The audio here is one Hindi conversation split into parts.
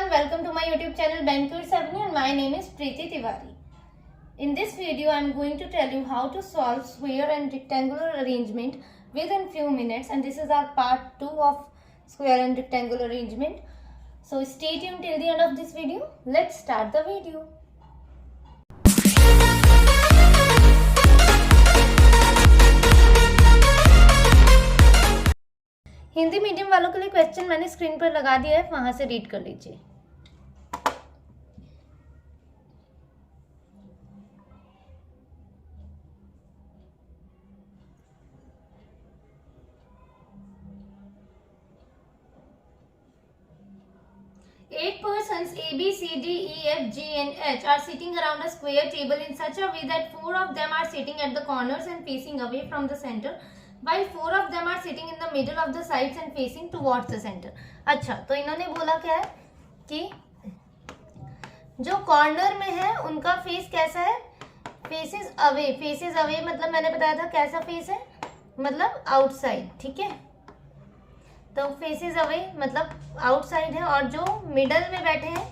everyone, welcome to my YouTube channel Banquets Avenue and my name is Preeti Tiwari. In this video, I am going to tell you how to solve square and rectangular arrangement within few minutes, and this is our part 2 of square and rectangular arrangement. So stay tuned till the end of this video. Let's start the video. Hindi medium वालों के लिए क्वेश्चन मैंने स्क्रीन पर लगा दिया है, वहां से रीड कर लीजिए। Eight persons A, B, C, D, E, F, G and H are sitting around a square table in such a way that four of them are sitting at the corners and facing away from the center, while four of them are sitting in the middle of the sides and facing towards the center. अच्छा, तो इन्होंने बोला क्या है कि जो कॉर्नर में है उनका फेस कैसा है, फेसेस अवे। फेसेस अवे मतलब मैंने बताया था कैसा फेस है, मतलब आउटसाइड। ठीक है, तो फेसेस अवे मतलब आउटसाइड है, और जो मिडल में बैठे हैं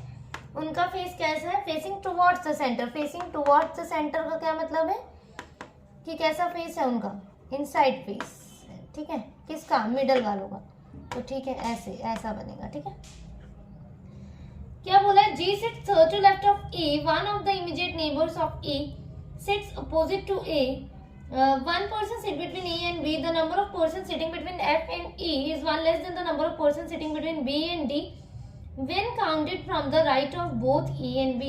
उनका फेस कैसा है, facing towards the centre. Facing towards the centre का क्या मतलब है कि कैसा फेस है उनका, इनसाइड फेस। ठीक है, किसका, मिडल वालों का। तो ठीक है, ऐसे ऐसा बनेगा। ठीक है, क्या बोला है, G sits third to left of A. One of the immediate neighbors of A sits opposite to A. One person sit between A and B. The number of persons sitting between F and E is one less than the number of persons sitting between B and D. When counted from the right of both E and B,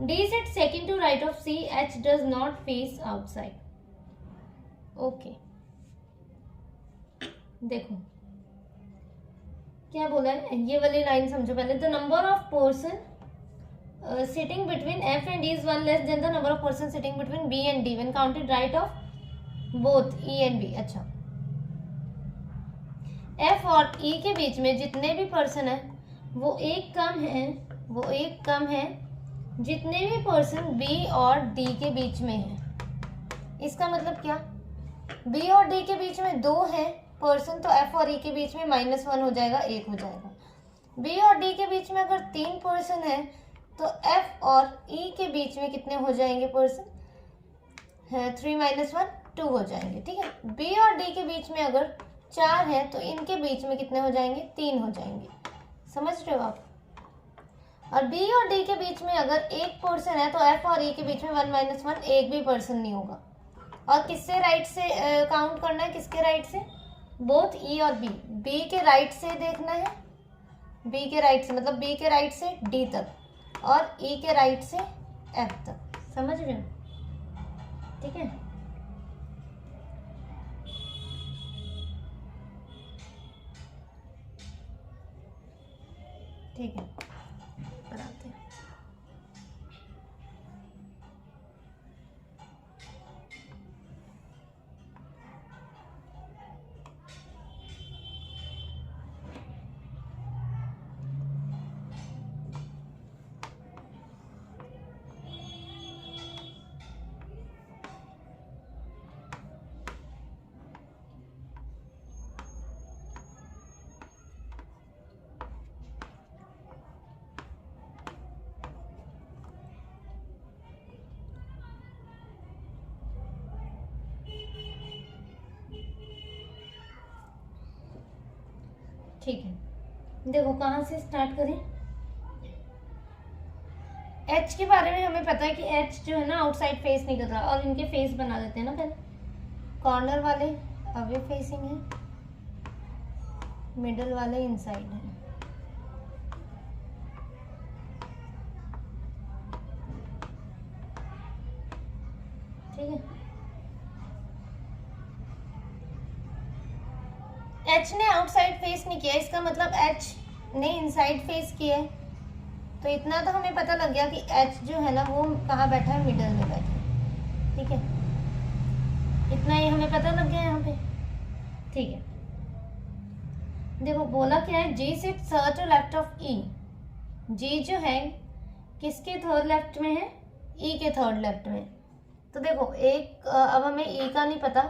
D sits second to right of C. H does not face outside. Okay, देखो क्या बोला है, ये वाली लाइन समझो पहले। The number of person sitting between F and D is one less than the number of person sitting between B and D when counted right of both E and B. अच्छा, एफ और ई के बीच में जितने भी पर्सन है वो एक कम है जितने भी पर्सन बी और डी के बीच में है। इसका मतलब क्या, बी और डी के बीच में 2 है पर्सन, तो एफ और ई के बीच में -1 हो जाएगा, 1 हो जाएगा। बी और डी के बीच में अगर 3 पर्सन है तो एफ और ई के बीच में कितने हो जाएंगे पर्सन, 3 - 1 2 हो जाएंगे। ठीक है, बी और डी के बीच में अगर 4 है तो इनके बीच में कितने हो जाएंगे, 3 हो जाएंगे। समझ रहे हो आप। और बी और डी के बीच में अगर 1 पर्सन है तो एफ और ई के बीच में 1 - 1 एक भी पर्सन नहीं होगा। और किससे राइट से काउंट करना है, किसके राइट से, बोथ ई और बी। बी के राइट से देखना है, बी के राइट से मतलब बी के राइट से डी तक, और ई के राइट से एफ तक। समझ रहे हो। ठीक है, ठीक है, बनाते हैं। ठीक है, देखो कहाँ से स्टार्ट करें। एच के बारे में हमें पता है कि एच जो है ना आउटसाइड फेस नहीं कर रहा, और इनके फेस बना देते हैं ना पहले। कॉर्नर वाले अवे फेसिंग है, मिडल वाले इनसाइड है। ठीक है, एच ने आउटसाइड फेस नहीं किया, इसका मतलब एच ने इनसाइड फेस किया है। तो इतना तो हमें पता लग गया कि एच जो है ना वो कहाँ बैठा है, मिडल में बैठा है। ठीक है, इतना ही हमें पता लग गया यहाँ पे। ठीक है, देखो बोला क्या है, G sits third to left of E. G जो है किसके थर्ड लेफ्ट में है, ई के थर्ड लेफ्ट में। तो देखो अब हमें ई का नहीं पता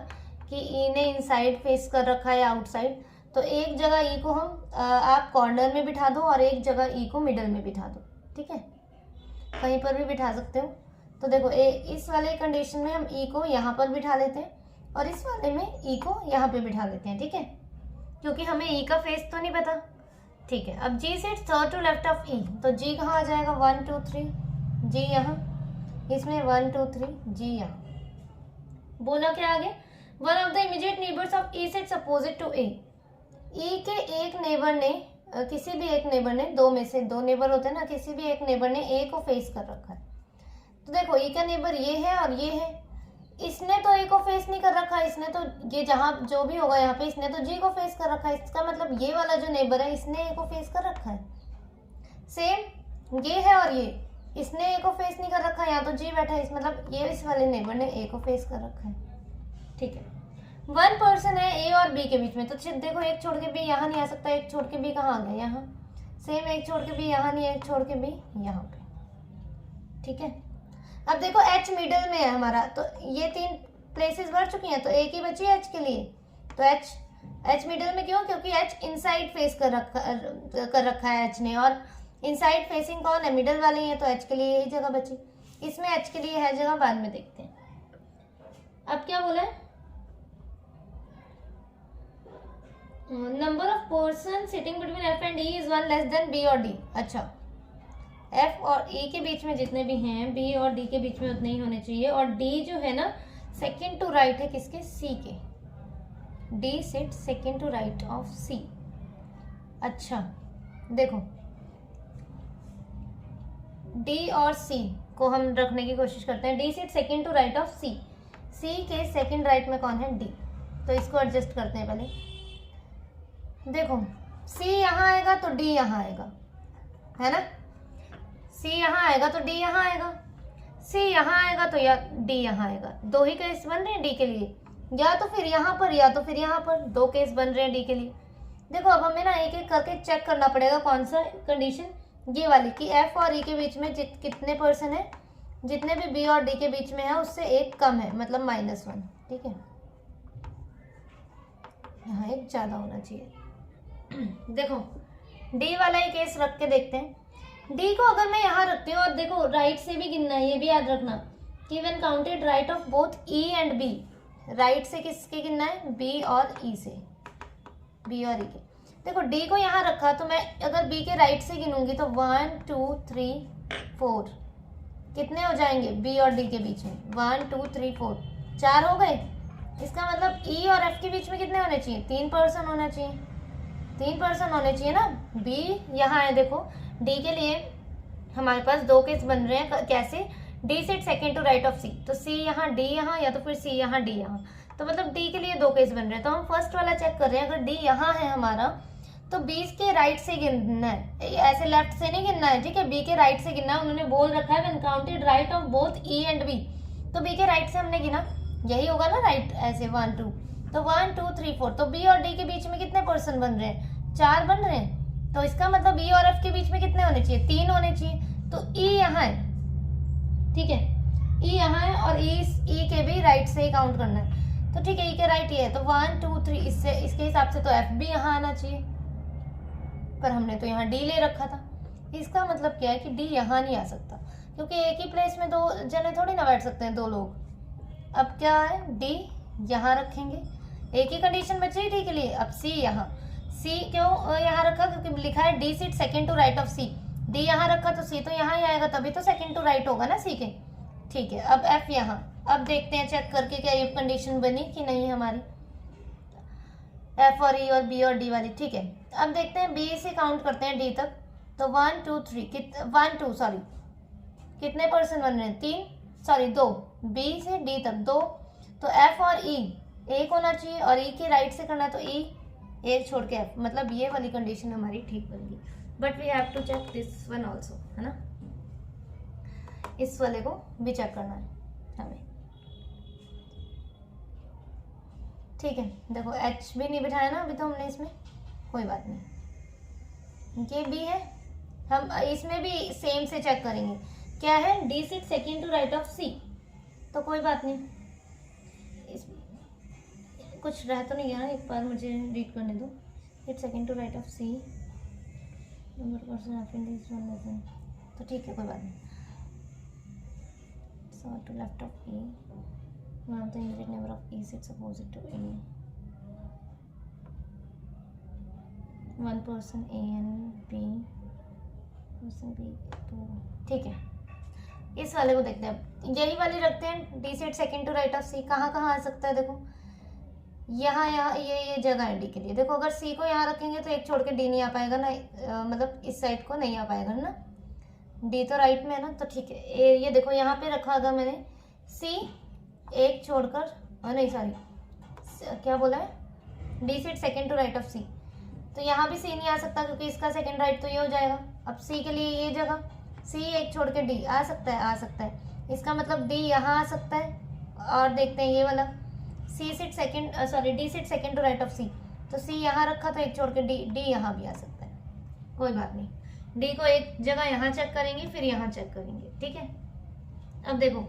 कि ई ने इनसाइड फेस कर रखा है या आउटसाइड, तो एक जगह ई को हम आप कॉर्नर में बिठा दो और एक जगह ई को मिडल में बिठा दो, ठीक है, कहीं पर भी बिठा सकते हो। तो देखो इस वाले कंडीशन में हम ई को यहाँ पर बिठा लेते हैं और इस वाले में ई को यहाँ पे बिठा लेते हैं, ठीक है, क्योंकि हमें ई का फेस तो नहीं पता, ठीक है। अब G sits third to left of E, तो जी कहाँ आ जाएगा, 1 2 3, जी यहाँ, इसमें 1 2 3, जी यहाँ। बोला क्या आगे, one of the immediate neighbours of E sits opposite to A, E के एक नेबर ने, किसी भी एक नेबर ने, दो में से दो नेबर होते हैं ना, किसी भी एक नेबर ने ए को फेस कर रखा है। तो देखो ई का नेबर ये है और ये है, इसने तो ए को फेस नहीं कर रखा है, इसने तो ये जहाँ जो भी होगा यहाँ पे इसने तो जी को फेस कर रखा है, इसका मतलब ये वाला जो नेबर है इसने ए को फेस कर रखा है। सेम ये है और ये, इसने ए को फेस नहीं कर रखा है, यहाँ तो जी बैठा है, इस मतलब ये इस वाले नेबर ने ए को फेस कर रखा है, ठीक है। वन पर्सन है ए और बी के बीच में, तो देखो एक छोड़ के बी यहाँ नहीं आ सकता, एक छोड़ के बी कहाँ आ गया, यहाँ। सेम एक छोड़ के बी यहाँ नहीं है, एक छोड़ के बी यहाँ पे, ठीक है। अब देखो एच मिडल में है हमारा, तो ये 3 प्लेसेस भर चुकी हैं, तो एक ही बची एच के लिए, तो एच मिडल में क्यों, क्योंकि एच इनसाइड फेस कर रखा है एच ने, और इनसाइड फेसिंग कौन है, मिडल वाले ही है, तो एच के लिए यही जगह बची, इसमें एच के लिए है जगह, बाद में देखते हैं। अब क्या बोला है, number of person sitting between F and E is 1 less than B और डी। अच्छा, एफ और ई के बीच में जितने भी हैं, बी और डी के बीच में उतने ही होने चाहिए, और डी जो है ना सेकंड टू राइट है किसके, सी के, D sit second to right of C. अच्छा देखो डी और सी को हम रखने की कोशिश करते हैं, D sit second to right of C, C के सेकंड राइट में कौन है, डी, तो इसको एडजस्ट करते हैं पहले। देखो सी यहाँ आएगा तो डी यहाँ आएगा, है ना, सी यहाँ आएगा तो डी यहाँ आएगा, सी यहाँ आएगा तो या डी यहाँ आएगा, दो ही केस बन रहे हैं डी के लिए, या तो फिर यहाँ पर या तो फिर यहाँ पर, दो केस बन रहे हैं डी के लिए। देखो अब हमें ना एक एक करके चेक करना पड़ेगा कौन सा कंडीशन, ये वाली कि एफ और ई के बीच में कितने पर्सन है, जितने भी बी और डी के बीच में है उससे एक कम है, मतलब -1, ठीक है, यहाँ एक ज्यादा होना चाहिए। देखो डी वाला ही केस रख के देखते हैं, डी को अगर मैं यहाँ रखती हूँ, और देखो राइट से भी गिनना है, ये भी याद रखना कि when counted right of both E and B, right से किसके गिनना है, बी और ई से, बी और ई के। देखो डी को यहाँ रखा, तो मैं अगर बी के राइट से गिनूंगी तो 1 2 3 4 कितने हो जाएंगे बी और डी के बीच में, 1 2 3 4 4 हो गए। इसका मतलब ई और एफ के बीच में कितने होने चाहिए, 3 पर्सन होना चाहिए, 3 पर्सन होने चाहिए ना। बी यहाँ है, देखो डी के लिए हमारे पास 2 केस बन रहे हैं, कैसे, D sit second to right of C, तो सी यहाँ डी यहाँ, या तो फिर सी यहाँ डी यहाँ, तो मतलब डी के लिए 2 केस बन रहे हैं। तो हम फर्स्ट वाला चेक कर रहे हैं, अगर डी यहाँ है हमारा तो बी के राइट से गिनना है, ऐसे लेफ्ट से नहीं गिनना है, ठीक है, बी के राइट से गिनना है। उन्होंने बोल रखा है when counted right of both E and B, तो बी के राइट से हमने गिना, यही होगा ना राइट, ऐसे 1 2, तो 1 2 3 4, तो बी और डी के बीच में कितने पर्सन बन रहे हैं, 4 बन रहे हैं, तो इसका मतलब ई और एफ के बीच में कितने होने चाहिए, 3 होने चाहिए, तो ई यहाँ है, ठीक है, ई यहाँ है, और ई के भी राइट से ही काउंट करना है, तो ठीक है, ई के राइट ये है, तो 1 2 3, इससे इसके हिसाब से तो एफ भी यहाँ आना चाहिए, पर हमने तो यहाँ डी ले रखा था। इसका मतलब क्या है कि डी यहाँ नहीं आ सकता, क्योंकि एक ही प्लेस में 2 जने थोड़ी ना बैठ सकते हैं, 2 लोग। अब क्या है, डी यहाँ रखेंगे, एक ही कंडीशन बची डी के लिए। अब सी यहाँ, सी क्यों यहाँ रखा, क्योंकि लिखा है D sit second to right of C, D यहाँ रखा तो सी तो यहाँ ही आएगा, तभी तो सेकंड टू राइट होगा ना सी के, ठीक है। अब एफ यहाँ, अब देखते हैं चेक करके क्या ये कंडीशन बनी कि नहीं हमारी, एफ और ई और बी और डी वाली, ठीक है। अब देखते हैं बी से काउंट करते हैं डी तक, तो 1 2 3 1 2 सॉरी कितने पर्सन बन रहे हैं, 3 सॉरी 2, बी से डी तक 2, तो एफ और ई एक होना चाहिए, और ई के राइट से करना तो ई एक छोड़ के एफ, मतलब ये वाली कंडीशन हमारी ठीक बन गई। But we have to check this one also, है ना, इस वाले को भी चेक करना है हमें, ठीक है। देखो एच भी नहीं बिठाया ना अभी तो हमने इसमें, कोई बात नहीं, ये भी है, हम इसमें भी सेम से चेक करेंगे, क्या है, D sit second to right of C, तो कोई बात नहीं, कुछ रह तो नहीं गया ना, एक बार मुझे रीड करने दो, it second to right of C number person of in this one lesson, तो ठीक है कोई बात नहीं. So to left of A one of the immediate neighbour of A sits opposite to A. One person A and B person B, तो ठीक है. इस वाले को देखते हैं, यही वाली रखते हैं. D set second to right of C कहाँ कहाँ आ सकता है. देखो यहाँ यहाँ ये जगह है डी के लिए. देखो अगर सी को यहाँ रखेंगे तो एक छोड़ के डी नहीं आ पाएगा ना, मतलब इस साइड को नहीं आ पाएगा ना. डी तो राइट में है ना, तो ठीक है. ये देखो यहाँ पे रखा था मैंने सी एक छोड़कर, नहीं सॉरी क्या बोला है, D set second to right of C. तो यहाँ भी सी नहीं आ सकता क्योंकि इसका सेकेंड राइट तो ये हो जाएगा. अब सी के लिए ये जगह सी एक छोड़ के डी आ सकता है, आ सकता है. इसका मतलब डी यहाँ आ सकता है. और देखते हैं ये वाला C sit second sorry D sit second to right of C, तो सी यहाँ रखा था एक छोड़ के डी यहाँ भी आ सकता है. कोई बात नहीं, डी को एक जगह यहाँ चेक करेंगे फिर यहाँ चेक करेंगे. ठीक है. अब देखो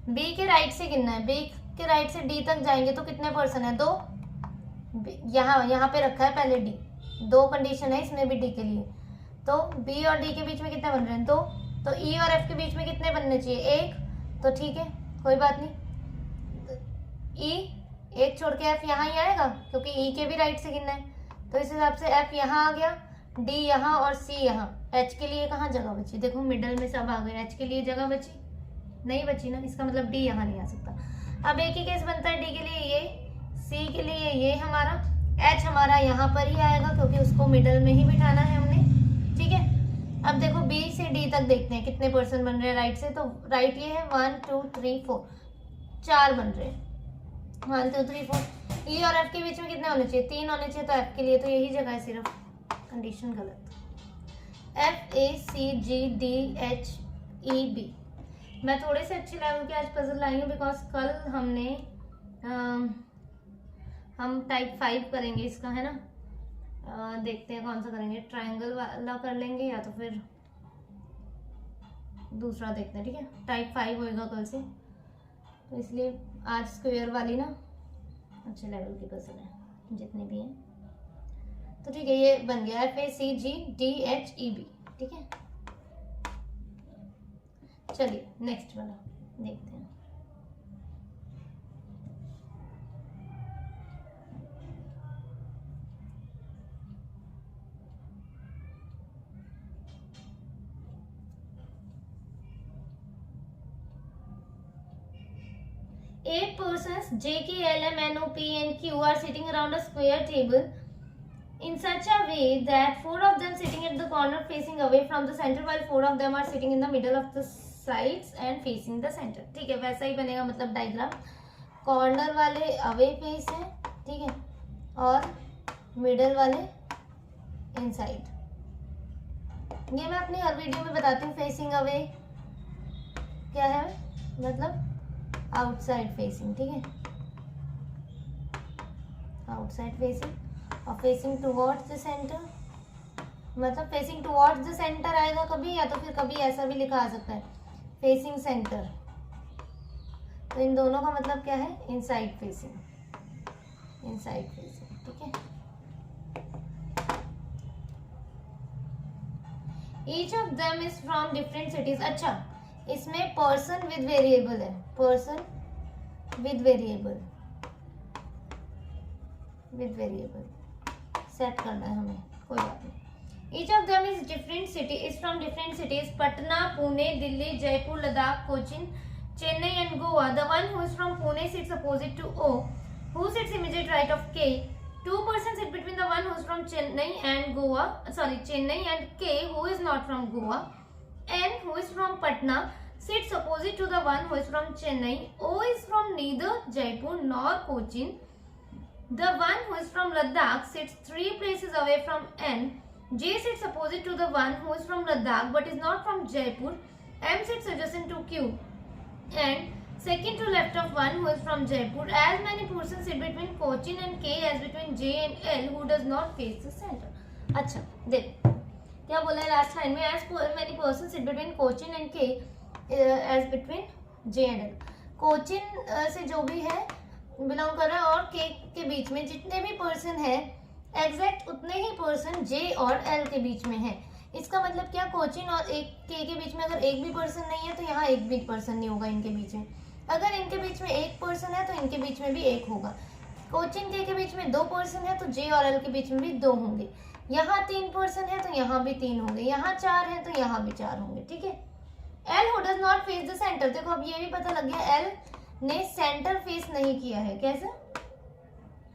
बी के राइट से गिनना है. बी के राइट से डी तक जाएंगे तो कितने पर्सन है, 2. यहाँ पे रखा है पहले डी, 2 कंडीशन है इसमें भी डी के लिए. तो बी और डी के बीच में कितने बन रहे हैं, 2. तो ई और एफ के बीच में कितने बनने चाहिए, 1. तो ठीक है कोई बात नहीं. ई एक छोड़ के एफ यहाँ ही आएगा क्योंकि ई के भी राइट से गिनना है. तो इस हिसाब से एफ यहाँ आ गया, डी यहाँ और सी यहाँ. एच के लिए कहाँ जगह बची, देखो मिडल में सब आ गए. एच के लिए जगह बची नहीं बची ना, इसका मतलब डी यहाँ नहीं आ सकता. अब एक ही केस बनता है डी के लिए ये, सी के लिए ये हमारा, एच हमारा यहाँ पर ही आएगा क्योंकि उसको मिडल में ही बिठाना है हमने. ठीक है. अब देखो बी से डी तक देखते हैं कितने पर्सन बन रहे हैं राइट से. तो राइट ये है 1 2 3 4, 4 बन रहे हैं. 1 2 3 4. ई और एफ के बीच में कितने होने चाहिए, 3 होने चाहिए. तो एफ के लिए तो यही जगह है, सिर्फ कंडीशन गलत. F A C G D H E B. मैं थोड़े से अच्छे लेवल के आज पजल लाई हूँ बिकॉज कल हमने हम टाइप 5 करेंगे इसका, है ना. देखते हैं कौन सा करेंगे, ट्रायंगल वाला कर लेंगे या तो फिर दूसरा देखते हैं. ठीक है. टाइप 5 होएगा कल से, तो इसलिए आज स्क्वायर वाली ना अच्छे लेवल की पजल है जितने भी हैं. तो ठीक है ये बन गया F A C G D H E B. ठीक है. चलिए नेक्स्ट वाला देखते हैं. Eight persons J, K, L, M, N, O, P, and Q are sitting around a square table in such a way that 4 of them sitting at the corner facing away from the center while 4 of them are sitting in the middle of the sides and facing the center. ठीक है. वैसा ही बनेगा मतलब डायग्राम. कॉर्नर वाले अवे फेस है, ठीक है, और मिडल वाले इनसाइड. ये मैं अपनी हर वीडियो में बताती हूँ. फेसिंग अवे क्या है, मतलब आउटसाइड फेसिंग. ठीक है. आउटसाइड फेसिंग और फेसिंग टुवर्ड्स द सेंटर, मतलब फेसिंग टुवर्ड्स द सेंटर आएगा कभी, या तो फिर कभी ऐसा भी लिखा आ सकता है फेसिंग सेंटर. तो इन दोनों का मतलब क्या है, इनसाइड फेसिंग. Inside facing. ठीक है. Each of them is from different cities. अच्छा इसमें पर्सन विद वेरिएबल है, person with variable, with variable set करना है हमें. कोई बात नहीं. Each of them is different city, is from different cities. Patna, Pune, Delhi, Jaipur, Ladakh, Cochin, Chennai and Goa. The one who is from Pune sits opposite to O, who sits immediate right of K. 2 persons sit between the one who is from Chennai and Goa, Chennai and K who is not from Goa, and who is from Patna sits opposite to the one who is from Chennai. O is from neither Jaipur nor Cochin. The one who is from Ladakh sits 3 places away from N. J sits opposite to the one who is from Ladakh but is not from Jaipur. M sits adjacent to Q and second to left of one who is from Jaipur. As many persons sit between Cochin and K as between J and L who does not face the center. अच्छा देख क्या बोला है लास्ट लाइन में, as many persons sit between Cochin and K as between J and L. Cochin से जो भी है बिलोंग कर रहा है और K के बीच में जितने भी पर्सन है एग्जैक्ट उतने ही पर्सन जे और एल के बीच में है। इसका मतलब क्या, कोचिन और एक के बीच में अगर एक भी पर्सन नहीं है तो यहाँ एक भी पर्सन नहीं होगा इनके बीच में। अगर इनके बीच में एक पर्सन है तो इनके बीच में भी एक होगा। कोचिन के बीच में 2 पर्सन है तो जे और एल के बीच में भी 2 होंगे। यहाँ 3 पर्सन है तो यहाँ भी 3 होंगे। यहाँ 4 है तो यहाँ भी 4 होंगे। ठीक है। L who does not face the centre, देखो अब ये भी पता लग गया एल ने सेंटर फेस नहीं किया है। कैसे?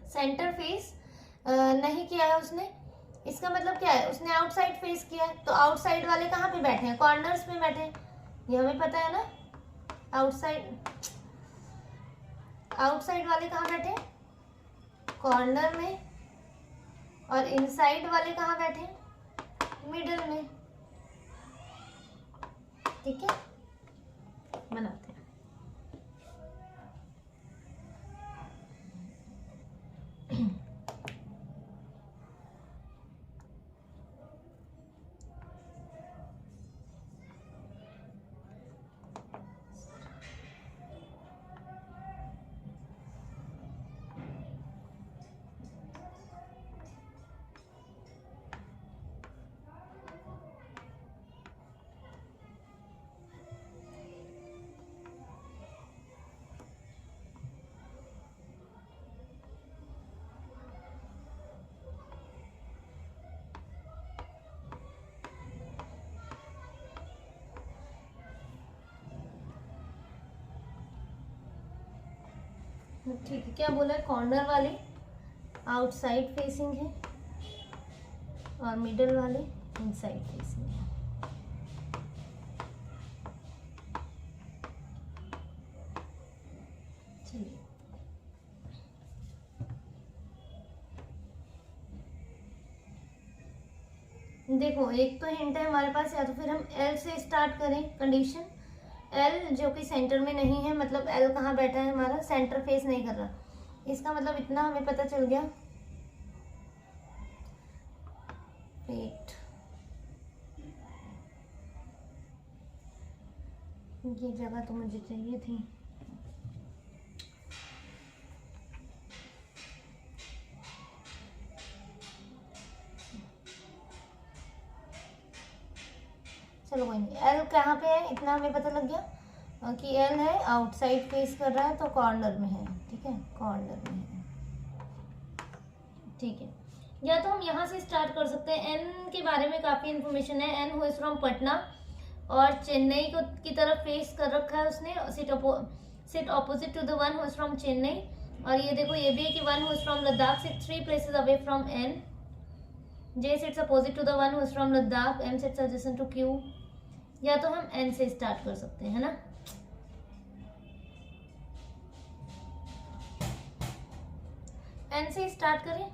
सेंटर फेस नहीं किया है उसने। इसका मतलब क्या है, उसने आउटसाइड फेस किया है। तो आउटसाइड वाले कहाँ पे बैठे हैं? कॉर्नर्स पे बैठे हैं, ये हमें पता है ना। आउटसाइड वाले कहाँ बैठे हैं? कॉर्नर में। और इनसाइड वाले कहाँ बैठे हैं? मिडिल में। ठीक है, बनाते हैं। ठीक है, क्या बोला है? कॉर्नर वाले आउटसाइड फेसिंग है और मिडिल वाले इनसाइड फेसिंग है। चलिए, देखो एक तो हिंट है हमारे पास, या तो फिर हम एल से स्टार्ट करें कंडीशन। एल जो कि सेंटर में नहीं है, मतलब एल कहाँ बैठा है हमारा? सेंटर फेस नहीं कर रहा। इसका मतलब इतना हमें पता चल गया, वेट, ये जगह तो मुझे चाहिए थी। चलो कोई नहीं, एल कहाँ पे है इतना हमें पता लग गया कि एल है आउटसाइड फेस कर रहा है तो कॉर्नर में है। ठीक है, कॉर्नर में है। ठीक है, या तो हम यहाँ से स्टार्ट कर सकते हैं। एन के बारे में काफ़ी इन्फॉर्मेशन है। N who is from Patna और चेन्नई को की तरफ फेस कर रखा है उसने, sit opposite to the one who is from Chennai. और ये देखो ये भी है कि one who is from Ladakh sit 3 places away from N. J sits opposite to the one who is from Ladakh. M sits adjacent to Q. या तो हम एन से स्टार्ट कर सकते हैं, है ना। एन से स्टार्ट करें।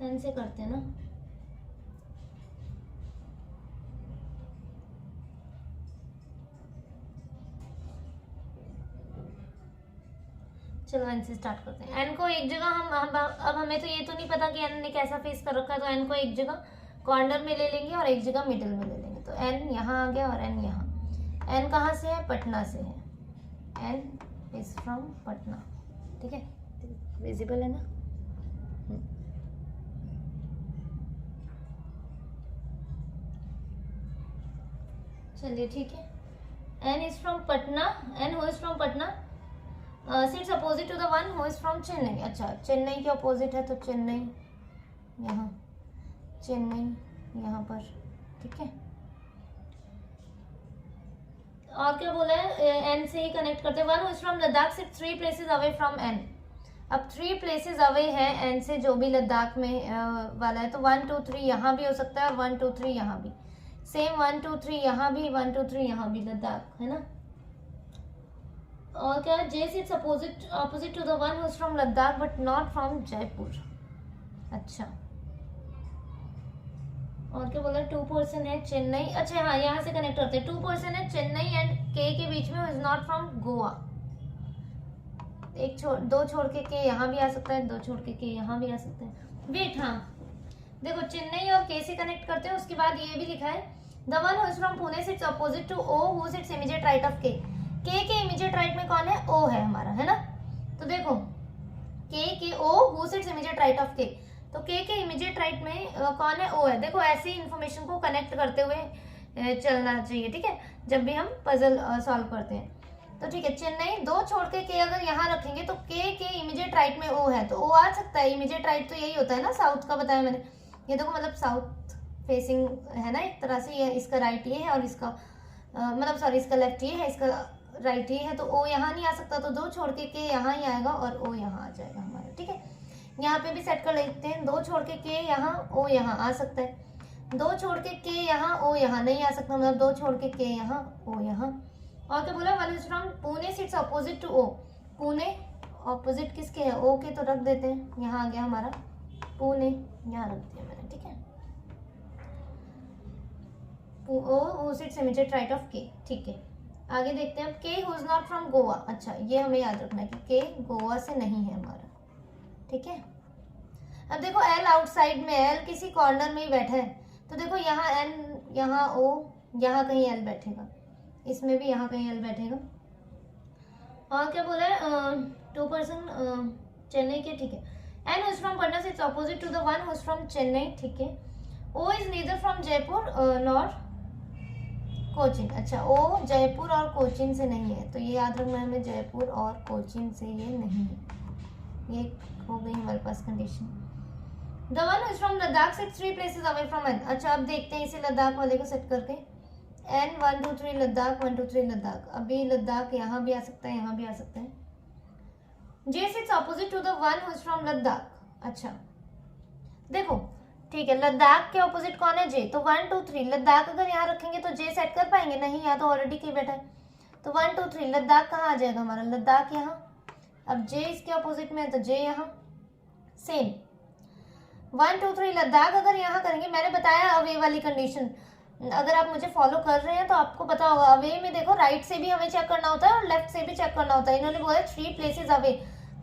एन से करते हैं ना। चलो एन से स्टार्ट करते हैं। एन को एक जगह हम अब हमें तो ये तो नहीं पता कि एन ने कैसा फेस कर रखा है, तो एन को एक जगह कॉर्नर में ले लेंगे और एक जगह मिडिल में ले लेंगे। तो एन यहाँ आ गया और एन यहाँ। एन कहाँ से है? पटना से है। N is from Patna. ठीक है, विजिबल है ना। चलिए ठीक है, N is from Patna. N who is from Patna sits opposite to the one who is from Chennai. अच्छा, चेन्नई के अपोजिट है तो चेन्नई यहाँ, चेन्नई यहाँ पर। ठीक है, और क्या बोला है? एन से ही कनेक्ट करते हैं। One who is from Ladakh sits 3 places away from N. अब 3 places अवे है एन से, जो भी लद्दाख में वाला है। तो 1 2 3 यहाँ भी हो सकता है और 1 2 3 यहाँ भी। सेम 1 2 3 यहाँ भी, 1 2 3 यहाँ भी लद्दाख, है ना। और क्या है? J sits opposite to the one who is from Ladakh but not from Jaipur. अच्छा, और क्या बोला? 2 person है चेन्नई। अच्छा हाँ, यहाँ से कनेक्ट करते हैं। 2 person है चेन्नई एंड के बीच में, इज नॉट फ्रॉम गोवा। दो छोड़ के यहाँ भी आ सकता है, 2 छोड़ के यहाँ भी आ सकता है। वेट, हाँ देखो, चेन्नई और के से कनेक्ट करते हैं। उसके बाद ये भी लिखा है, the one who is from Pune sits opposite to O who sits immediate right of K. K immediate right में कौन है? ओ है हमारा, है ना। तो देखो के O who sits immediate right of K, तो के इमीडिएट राइट में कौन है, ओ है। देखो ऐसी इन्फॉर्मेशन को कनेक्ट करते हुए चलना चाहिए, ठीक है, जब भी हम पजल सॉल्व करते हैं। तो ठीक है, चेन्नई दो छोड़ के अगर यहाँ रखेंगे तो के इमीडिएट राइट में ओ है, तो ओ आ सकता है। इमीडिएट राइट तो यही होता है ना, साउथ का बताया मैंने। ये देखो मतलब साउथ फेसिंग है ना एक तरह से, ये इसका राइट ये है और इसका मतलब सॉरी इसका लेफ्ट ये है, इसका राइट ये है, तो ओ यहाँ नहीं आ सकता, तो दो छोड़ के यहाँ ही आएगा और ओ यहाँ आ जाएगा हमारा, ठीक है। यहाँ पे भी सेट कर लेते हैं, दो छोड़ के यहाँ ओ यहाँ आ सकता है, दो छोड़ के यहाँ ओ यहाँ नहीं आ सकता, मतलब दो छोड़ के यहाँ ओ यहाँ। और क्या बोला, one is from Pune sits opposite to O. Pune opposite किसके है, ओ के, तो रख देते हैं, यहाँ आ गया हमारा पुणे, यहाँ रख दिया मैंने, ठीक है। ओ सिट्स इमीडिएट राइट ऑफ के, ठीक है। आगे देखते हैं, के who is not from Goa. अच्छा ये हमें याद रखना है कि के गोवा से नहीं है हमारा, ठीक है। अब देखो एल आउटसाइड में, एल किसी कॉर्नर में ही बैठा है, तो देखो यहाँ एन, यहाँ ओ, यहाँ कहीं एल बैठेगा, इसमें भी यहाँ कहीं एल बैठेगा। और क्या बोला है, 2% चेन्नई के, ठीक है। N who is from Patna से it's opposite to the one who is from Chennai, ठीक है। O is neither from Jaipur nor Cochin. अच्छा ओ जयपुर और कोचिन से नहीं है, तो ये याद रखना है हमें, जयपुर और कोचिन से ये नहीं है। ये हो गई हमारे पास condition. The one who is from Ladakh sits 3 places away from N. अच्छा अब देखते हैं इसे लद्दाख वाले को सेट करके, एन 1 2 3 लद्दाख, 1 2 3 लद्दाख। अभी लद्दाख यहाँ भी आ सकता है, यहाँ भी आ सकता है। J sits opposite to the one who is from Ladakh. अच्छा देखो ठीक है, लद्दाख के ऑपोजिट कौन है, जे, तो 1 2 3 लद्दाख अगर यहाँ रखेंगे तो जे सेट कर पाएंगे, नहीं यहाँ तो ऑलरेडी के बैठा है, तो 1 2 3 लद्दाख कहाँ आ जाएगा हमारा, लद्दाख यहाँ। अब जे इसके ऑपोजिट में है तो जे यहाँ, सेम 1 2 3 लद्दाख अगर यहाँ करेंगे, मैंने बताया अवे वाली कंडीशन, अगर आप मुझे फॉलो कर रहे हैं तो आपको पता होगा। अवे में देखो राइट से भी हमें चेक करना होता है और लेफ्ट से भी चेक करना होता है। इन्होंने बोला 3 प्लेसेस अवे,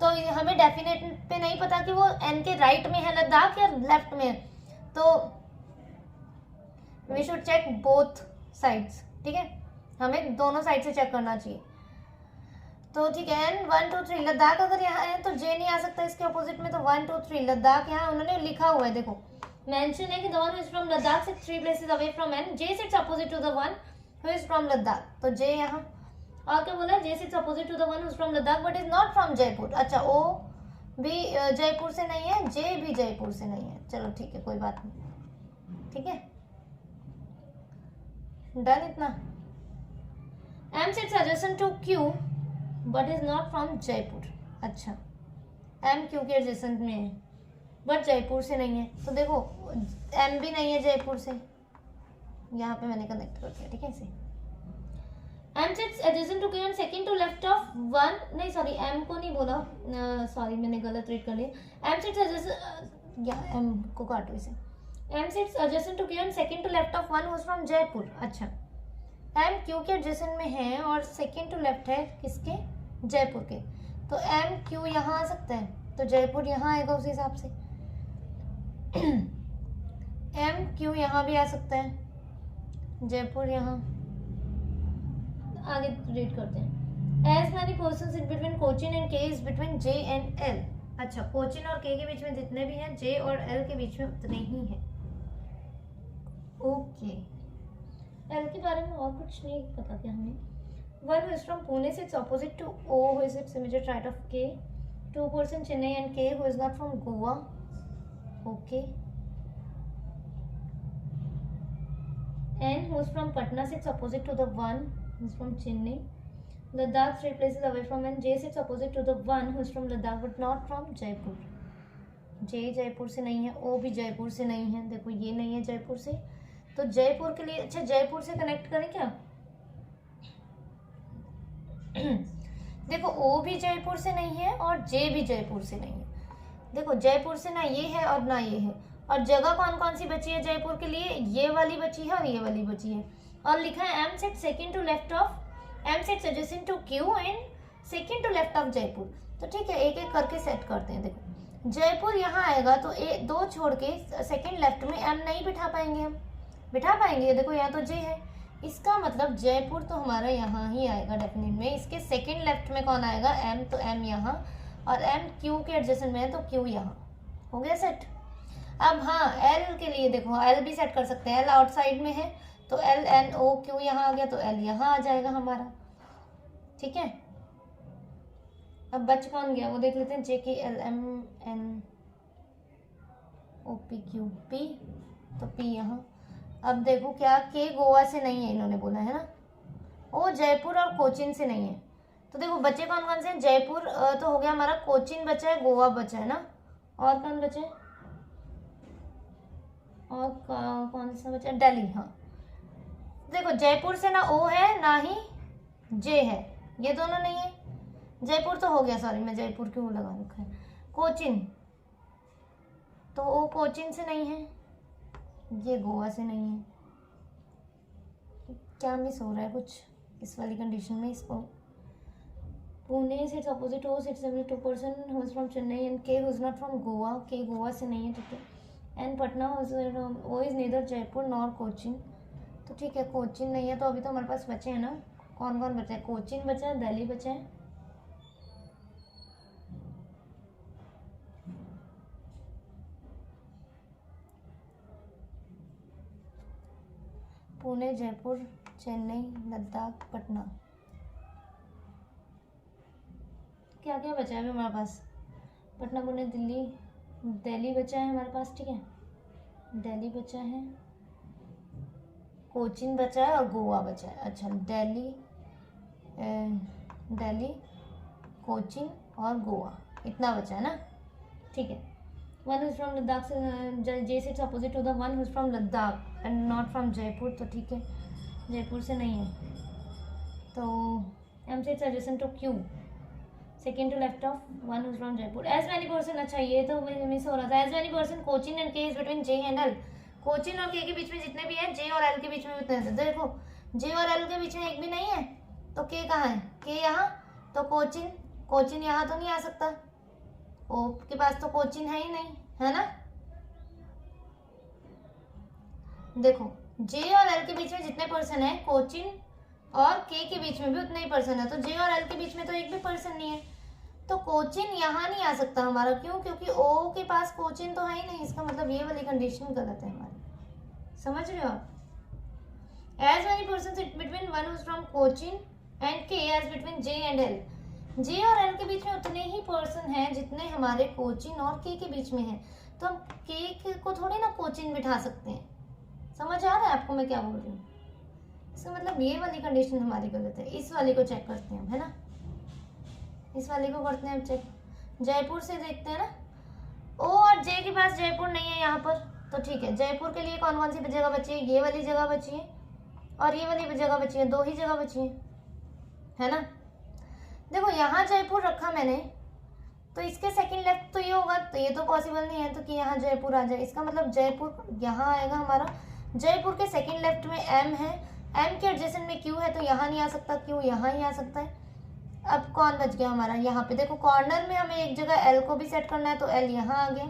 तो हमें डेफिनेट पे नहीं पता कि वो एन के राइट में है लद्दाख या लेफ्ट में है, तो we should check both sides, ठीक है, हमें दोनों साइड से चेक करना चाहिए। तो ठीक है, एन 1 2 3 लद्दाख अगर यहाँ है तो जे नहीं आ सकता इसके ऑपोजिट में, तो 1 2 3 लद्दाख यहाँ उन्होंने लिखा हुआ है, देखो मेंशन है कि the one who is from Ladakh sits 3 places away from N, J sits opposite to the one who is from Ladakh, तो जे यहाँ। और क्या बोला, J sits opposite to the one who is from Ladakh but is not from Jaipur. अच्छा ओ भी जयपुर से नहीं है, जे भी जयपुर से नहीं है, चलो ठीक है कोई बात नहीं, ठीक है डन इतना। M sits adjacent to Q but is not from Jaipur. अच्छा एम क्यू के एडजेसेंट में है बट जयपुर से नहीं है, तो देखो एम भी नहीं है जयपुर से, यहाँ पे मैंने कनेक्ट कर दिया, ठीक है इसे। M sits adjacent to Q and second to left of one, नहीं सॉरी एम को नहीं बोला, सॉरी मैंने गलत रीड कर लिया। एम सिट्स एडजेसेंट, या एम को काटो इसे, M sits adjacent to Q and second to left of one who is from Jaipur. अच्छा एम क्यू के एडजेसेंट में है और सेकंड टू लेफ्ट है किसके, जयपुर के, तो एम क्यू यहाँ आ सकता है, तो जयपुर यहाँ आएगा उस हिसाब से। एम क्यू यहाँ भी आ सकता है, जयपुर यहाँ। आगे रीड करते हैं, as many persons in between Cochin and K is between J and L. अच्छा कोचिन और के बीच में जितने भी हैं, जे और एल के बीच में उतने ही हैं, ओके। एल के बारे में और कुछ नहीं पता क्या हमें। One who is from Pune sits opposite to O who is its immediate right of K, 2% Chennai and K who is not from Goa, okay. N who is from Patna sits opposite to the one who is from Chennai. Ladakh 3 places away from and J sits opposite to the one who is from Ladakh but not from Jaipur. J Jaipur से नहीं है, O भी जयपुर से नहीं है, देखो ये नहीं है जयपुर से, तो जयपुर के लिए अच्छा जयपुर से कनेक्ट करें क्या। देखो O भी जयपुर से नहीं है और J भी जयपुर से नहीं है, देखो जयपुर से ना ये है और ना ये है, और जगह कौन कौन सी बची है जयपुर के लिए, ये वाली बची है और ये वाली बची है, और लिखा है M set second to left of M set adjacent to Q and second to left of Jaipur. तो ठीक है एक एक करके सेट करते हैं। देखो जयपुर यहाँ आएगा तो दो छोड़ के सेकेंड लेफ्ट में एम नहीं बिठा पाएंगे, हम बिठा पाएंगे, देखो यहाँ तो जे है, इसका मतलब जयपुर तो हमारा यहाँ ही आएगा डेफिनेट में। इसके सेकेंड लेफ्ट में कौन आएगा, एम, तो एम यहाँ, और M Q के एडजेसेंट में है तो Q यहाँ हो गया सेट। अब हाँ L के लिए देखो, L भी सेट कर सकते हैं, L आउटसाइड में है तो L N O Q यहाँ आ गया तो L यहाँ आ जाएगा हमारा, ठीक है। अब बच कौन गया वो देख लेते हैं, J K L M N O P Q P, तो P यहाँ। अब देखो क्या K गोवा से नहीं है इन्होंने बोला है ना, ओ जयपुर और कोचिन से नहीं है, तो देखो बचे कौन कौन से हैं, जयपुर तो हो गया हमारा, कोचिन बचा है, गोवा बचा है ना, और कौन बचे, और कौन सा बचा, दिल्ली। हाँ देखो जयपुर से ना O है ना ही J है, ये दोनों नहीं है, जयपुर तो हो गया, सॉरी मैं जयपुर क्यों लगा रखा है, कोचिन तो O कोचिन से नहीं है, ये गोवा से नहीं है, क्या मिस हो रहा है कुछ इस वाली कंडीशन में। इसको पुणे से अपोजिट हो, इट्स 72% who is from Chennai and K who is not from Goa, K Goa से नहीं है, ठीक है। And Patna O is neither Jaipur nor Cochin, तो ठीक है कोचिन नहीं है, तो अभी तो हमारे पास बचे हैं ना, कौन कौन बचा है, कोचिन बचा है, दिल्ली बचा है, पुणे जयपुर चेन्नई लद्दाख पटना, क्या क्या बचा है अभी हमारे पास, पटना पुणे दिल्ली, दिल्ली बचा है हमारे पास, ठीक है, दिल्ली बचा है, कोचिन बचा है और गोवा बचा है। अच्छा दिल्ली कोचिन और गोवा इतना बचा है ना, ठीक है। वन इज फ्रॉम लद्दाख से, जे से opposite to the one is from Ladakh and not from Jaipur, तो ठीक है जयपुर से नहीं है, तो एम से adjacent to Q, second to left of one is from Jaipur. As many person, अच्छा ये तो मिस हो रहा था, as many person Cochin and K is between J and L, Cochin और के बीच में जितने भी हैं, जे और एल के बीच में उतने हैं, देखो जे और एल के बीच में एक भी नहीं है, तो के कहाँ है, के यहाँ, तो कोचिन यहाँ तो नहीं आ सकता, ओ के पास तो कोचिन है ही नहीं, है ना। देखो जे और एल के बीच में जितने पर्सन है, कोचिन और के बीच में भी उतने ही पर्सन है, तो जे और एल के बीच में तो एक भी पर्सन नहीं है, तो कोचिन यहाँ नहीं आ सकता हमारा, क्यों, क्योंकि ओ के पास कोचिन तो है ही नहीं, इसका मतलब ये वाली कंडीशन गलत है हमारी, समझ रहे हो आप। As many person between one who is from Cochin and K as between J and L, J और एल के बीच में उतने ही पर्सन हैं जितने हमारे कोचिन और के बीच में हैं, तो हम के को थोड़ी ना कोचिन बिठा सकते हैं, समझ आ रहा है आपको मैं क्या बोल रही हूँ। इसका मतलब ये वाली कंडीशन हमारी गलत है, इस वाली को चेक करते हैं हम, है ना, इस वाली को करते हैं हम चेक, जयपुर से देखते हैं ना, ओ और जे के पास जयपुर नहीं है यहाँ पर, तो ठीक है जयपुर के लिए कौन कौन सी जगह बची है, ये वाली जगह बची है और ये वाली जगह बची है, दो ही जगह बची है ना। देखो यहाँ जयपुर रखा मैंने, तो इसके सेकंड लेफ्ट तो ये होगा, तो ये तो पॉसिबल नहीं है, तो कि यहाँ जयपुर आ जाए, इसका मतलब जयपुर यहाँ आएगा हमारा, जयपुर के सेकंड लेफ्ट में एम है, एम के एडजेसेंट में क्यू है, तो यहाँ नहीं आ सकता, क्यू यहाँ ही आ सकता है। अब कौन बच गया हमारा, यहाँ पे देखो कॉर्नर में हमें एक जगह एल को भी सेट करना है, तो एल यहाँ आ गया,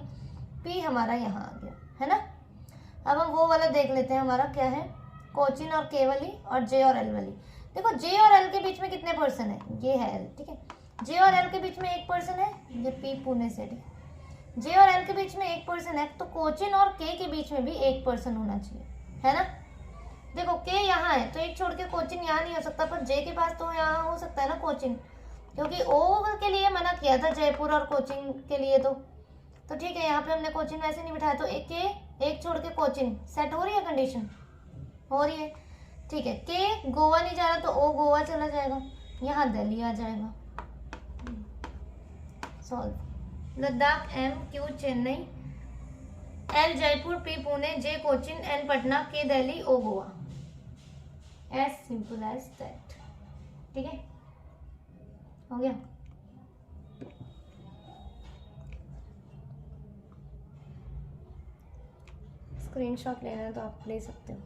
पी हमारा यहाँ आ गया, है ना। अब हम वो वाला देख लेते हैं, हमारा क्या है, कोचिन और के वाली और जे और एल वाली। देखो जे और एल के बीच में कितने पर्सन है, ये है एल, ठीक है, जे और एल के बीच में एक पर्सन है, ये पी पुणे से, जे और एल के बीच में एक पर्सन है, तो कोचिन और के बीच में भी एक पर्सन होना चाहिए, है ना। देखो के यहाँ है तो एक छोड़ के कोचिन यहाँ नहीं हो सकता, पर जे के पास तो यहाँ हो सकता है ना कोचिन, क्योंकि ओ के लिए मना किया था जयपुर और कोचिन के लिए, तो ठीक है यहाँ पे हमने कोचिन वैसे नहीं बिठाया, तो एक छोड़ के कोचिन सेट हो रही है, कंडीशन हो रही है, ठीक है। के गोवा नहीं जा रहा तो ओ गोवा चला जाएगा, यहाँ दिल्ली आ जाएगा, solve. Ladakh M Q Chennai, L Jaipur, P Pune, J Cochin, N Patna, K Delhi, O Goa, as simple as that, ठीक है, हो गया। स्क्रीनशॉट लेना है तो आप ले सकते हो।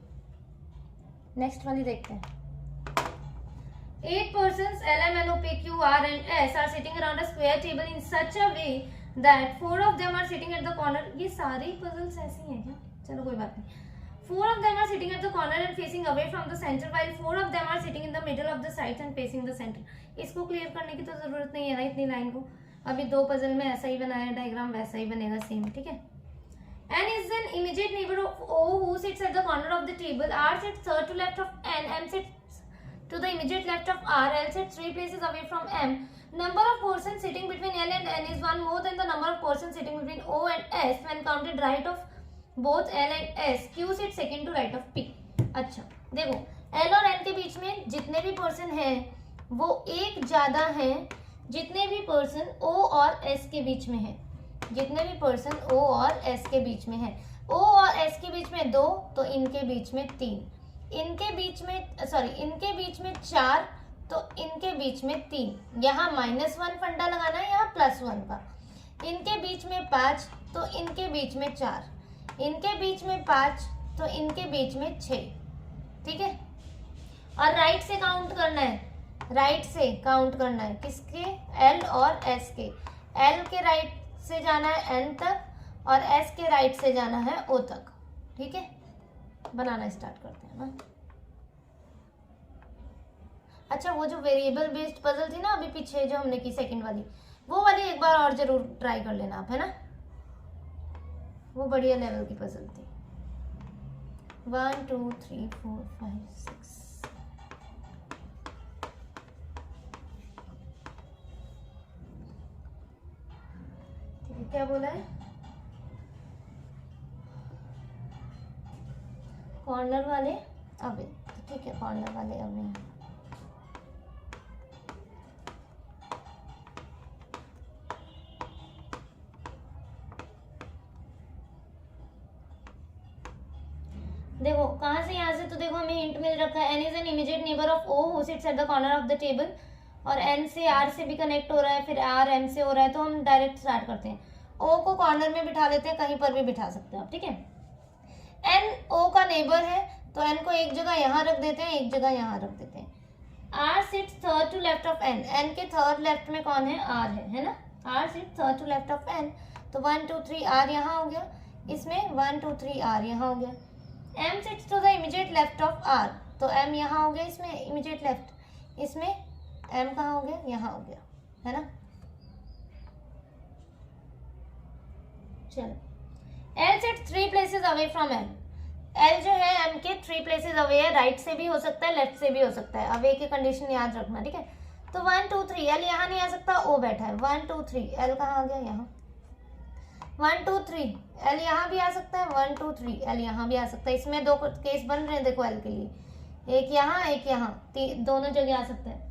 नेक्स्ट वाली देखते हैं। 8 persons L, M, N, O, P, Q, R and S are sitting around a square table in such a way that 4 of them are sitting at the corner. ये सारी puzzles ऐसी हैं क्या? चलो कोई बात नहीं। 4 of them are sitting at the corner and facing away from the center, while 4 of them are sitting in the middle of the sides and facing the center. इसको क्लियर करने की तो जरूरत नहीं है ना इतनी लाइन को। अभी दो पजल में ऐसा ही बनाया डायग्राम, वैसा ही बनेगा सेम, ठीक है। N is an immediate neighbor of O who sits at the corner of the table. R sits third to left of N. M sits to the immediate left of R. L sits 3 places away from M. Number of persons sitting between L and N is one more than the number of persons sitting between O and S when counted right of both L and S. Q sits second to right of P. अच्छा देखो, L और N के बीच में जितने भी पर्सन हैं वो एक ज्यादा हैं जितने भी पर्सन O और S के बीच में हैं। जितने भी पर्सन O और S के बीच में है, O और S के बीच में 2 तो इनके बीच में 3, इनके बीच में 4 तो इनके बीच में 3। यहाँ -1 फंडा लगाना है, यहाँ +1 का। इनके बीच में 5 तो इनके बीच में 4, इनके बीच में 5 तो इनके बीच में 6, ठीक है। और राइट से काउंट करना है, राइट से काउंट करना है किसके, L और S के। L के राइट से जाना है N तक और S के राइट से जाना है O तक, ठीक है। बनाना स्टार्ट करते हैं ना। अच्छा, वो जो वेरिएबल बेस्ड पजल थी ना अभी पीछे जो हमने की सेकंड वाली, वो वाली एक बार और जरूर ट्राई कर लेना आप, है ना। वो बढ़िया लेवल की पजल थी। 1 2 3 4 5 6। क्या बोला है, कॉर्नर वाले अवे, तो ठीक है, कॉर्नर वाले अवे हैं। देखो कहाँ से, यहाँ से तो देखो हमें हिंट मिल रखा है, N is an immediate neighbour of O who sits at the corner of the table, और N से R से भी कनेक्ट हो रहा है, फिर R M से हो रहा है, तो हम डायरेक्ट स्टार्ट करते हैं। O को कॉर्नर में बिठा लेते हैं, कहीं पर भी बिठा सकते हैं आप, ठीक है। N O का नेबर है तो N को एक जगह यहाँ रख देते हैं, एक जगह यहाँ रख देते हैं। R sits third to left of N, N के थर्ड लेफ्ट में कौन है, R है ना। R sits third to left of N, तो 1 2 3 R यहाँ हो गया, इसमें 1 2 3 R यहाँ हो गया। M sits to the immediate left of R, तो M यहाँ हो गया, इसमें इमीडिएट लेफ्ट, इसमें M कहाँ हो गया, यहाँ हो गया, है ना। चलो, L sits 3 places away from M, L जो है M के 3 प्लेसेस अवे है, राइट से भी हो सकता है, लेफ्ट से भी हो सकता है। अवे की कंडीशन याद रखना, ठीक है। तो 1 2 3 L यहाँ नहीं आ सकता, O बैठा है, 1 2 3 L कहाँ आ गया, यहाँ। 1 2 3 L यहाँ भी आ सकता है, 1 2 3 L यहाँ भी आ सकता है। इसमें दो केस बन रहे हैं देखो L के लिए, एक यहाँ एक यहाँ, दोनों जगह आ सकता है।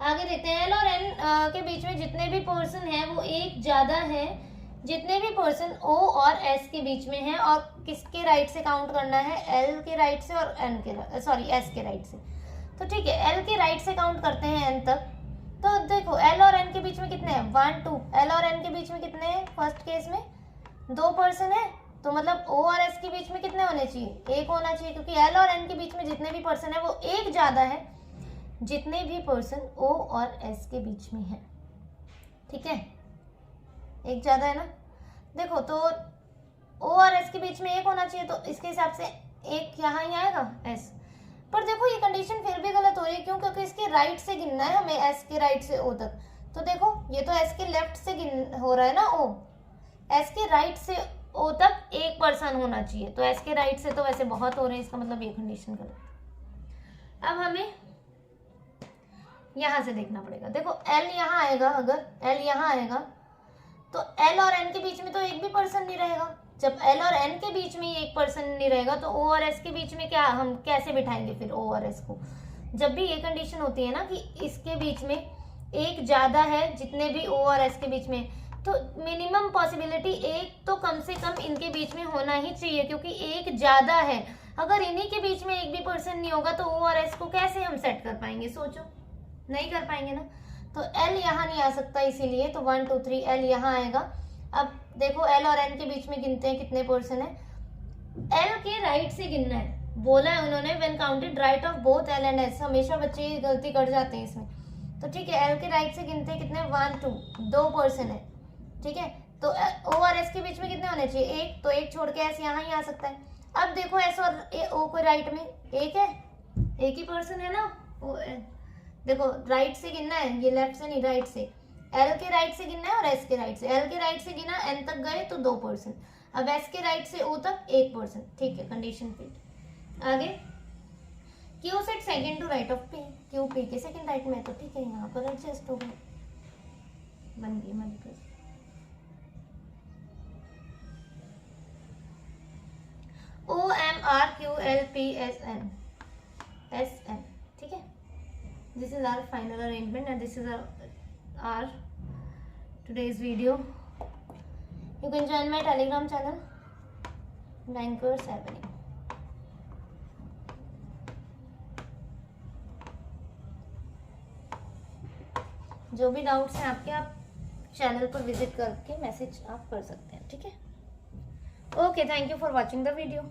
आगे देखते हैं, L और N के बीच में जितने भी पर्सन हैं वो एक ज्यादा है जितने भी पर्सन O और S के बीच में है, और किसके राइट से काउंट करना है, L के राइट से और S के राइट से। तो ठीक है, L के राइट से काउंट करते हैं N तक। तो देखो L और N के बीच में कितने हैं, 1 2, L और N के बीच में कितने हैं, फर्स्ट केस में 2 पर्सन है, तो मतलब O और S के बीच में कितने होने चाहिए, 1 होना चाहिए, क्योंकि L और N के बीच में जितने भी पर्सन है वो एक ज्यादा है जितने भी पर्सन O और S के बीच में है, ठीक है, एक ज्यादा है ना। देखो तो O और S के बीच में 1 होना चाहिए, तो इसके हिसाब से 1 यहाँ ही आएगा S। पर देखो ये कंडीशन फिर भी गलत हो रही है, क्यों, क्योंकि इसके राइट से गिनना है हमें, S के राइट से O तक। तो देखो ये तो S के लेफ्ट से गिन हो रहा है ना O, S के राइट से O तक 1 पर्सन होना चाहिए, तो S के राइट से तो वैसे बहुत हो रहे हैं, इसका मतलब ये कंडीशन गलत। अब हमें यहाँ से देखना पड़ेगा। देखो L यहाँ आएगा, अगर L यहाँ आएगा तो L और N के बीच में तो एक भी पर्सन नहीं रहेगा। जब L और N के बीच में एक पर्सन नहीं रहेगा तो O और S के बीच में क्या, हम कैसे बिठाएंगे फिर O और S को। जब भी ये कंडीशन होती है ना कि इसके बीच में एक ज्यादा है जितने भी O और S के बीच में, तो मिनिमम पॉसिबिलिटी 1 तो कम से कम इनके बीच में होना ही चाहिए, क्योंकि एक ज्यादा है। अगर इन्हीं के बीच में एक भी पर्सन नहीं होगा तो O और S को कैसे हम सेट कर पाएंगे, सोचो, नहीं कर पाएंगे ना। तो L यहाँ नहीं आ सकता, इसीलिए तो 1 2 3 L यहाँ आएगा। अब देखो L और N के बीच में गिनते हैं कितने पर्सन है। L के राइट से गिनना है, बोला है उन्होंने when counted right of both L and S। हमेशा बच्चे गलती कर जाते हैं इसमें। तो ठीक है, L के राइट से गिनते हैं कितने, 1 2, 2 पर्सन है, ठीक है। तो O और S के बीच में कितने होने चाहिए, 1, तो 1 छोड़ के S यहाँ ही आ सकता है। अब देखो S और O को राइट में 1 है, एक ही पर्सन है ना। देखो राइट से गिनना है, ये लेफ्ट से नहीं, राइट से। एल के राइट से गिनना है और एस के राइट से। एल के राइट से गिना, एन तक गए तो 2%, अब एस के राइट से ओ तक 1%। ठीक है, कंडीशन फिट। आगे Q set second to right off P, Q P के सेकंड राइट में, तो ठीक है यहाँ पर एडजस्ट हो गया, बन गई multiple. O M R Q L P S N, S N. ठीक है, this is our final arrangement and this is our today's video. You can join my telegram channel Bankers Avenue. जो भी डाउट्स हैं आपके, आप चैनल पर विजिट करके मैसेज आप कर सकते हैं। ठीक है, okay, thank you for watching the video.